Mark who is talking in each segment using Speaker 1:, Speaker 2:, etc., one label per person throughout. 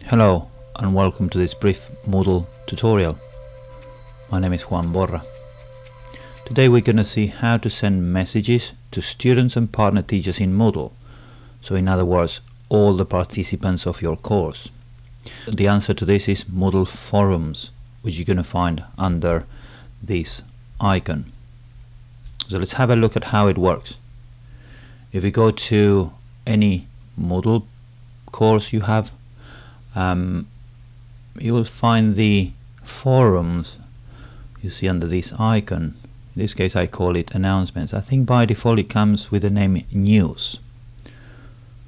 Speaker 1: Hello and welcome to this brief Moodle tutorial. My name is Juan Borra. Today we're going to see how to send messages to students and partner teachers in Moodle. So in other words, all the participants of your course. The answer to this is Moodle forums, which you're going to find under this icon. So let's have a look at how it works. If you go to any Moodle course you have, you will find the forums you see under this icon. In this case I call it announcements. I think by default it comes with the name news.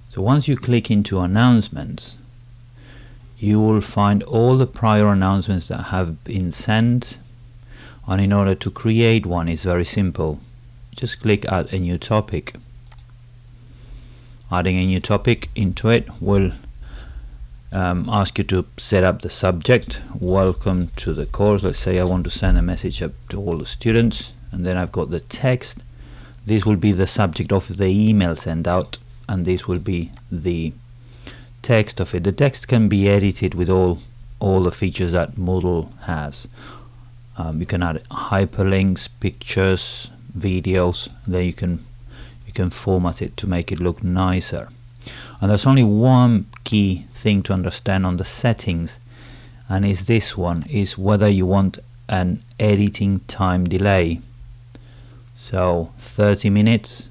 Speaker 1: So once you click into announcements, you will find all the prior announcements that have been sent, and in order to create one is very simple. Just click add a new topic. Adding a new topic into it will ask you to set up the subject. Welcome to the course. Let's say I want to send a message up to all the students, and then I've got the text. This will be the subject of the email sent out, and this will be the text of it. The text can be edited with all the features that Moodle has. You can add hyperlinks, pictures, videos, and then you can format it to make it look nicer. And there's only one key thing to understand on the settings, and is this one, is whether you want an editing time delay. So 30 minutes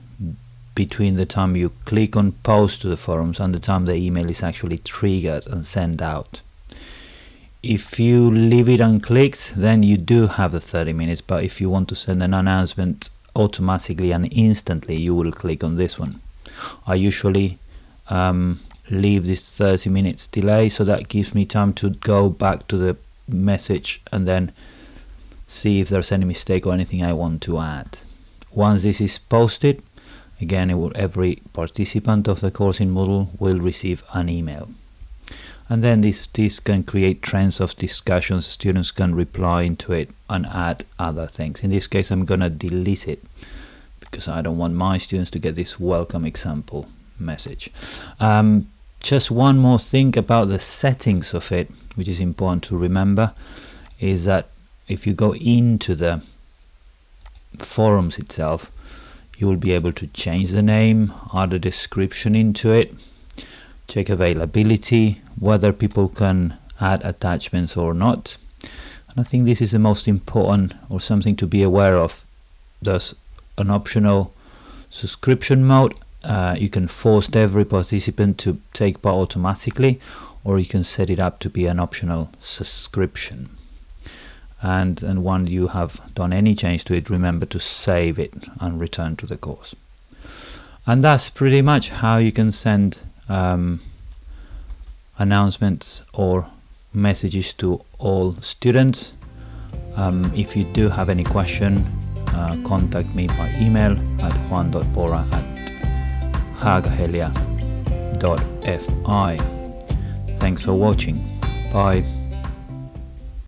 Speaker 1: between the time you click on post to the forums and the time the email is actually triggered and sent out. If you leave it unclicked, then you do have the 30 minutes, but if you want to send an announcement automatically and instantly, you will click on this one. I usually leave this 30 minutes delay, so that gives me time to go back to the message and then see if there's any mistake or anything I want to add. Once this is posted, again every participant of the course in Moodle will receive an email, and then this can create trends of discussions. Students can reply into it and add other things. In this case I'm gonna delete it because I don't want my students to get this welcome example message. Just one more thing about the settings of it, which is important to remember, is that if you go into the forums itself, you will be able to change the name, add a description into it, check availability, whether people can add attachments or not. And I think this is the most important, or something to be aware of. There's an optional subscription mode. You can force every participant to take part automatically, or you can set it up to be an optional subscription. And when you have done any change to it, remember to save it and return to the course. And that's pretty much how you can send announcements or messages to all students. If you do have any question, contact me by email at juan.borra@hagahelia.fi. Thanks for watching. Bye.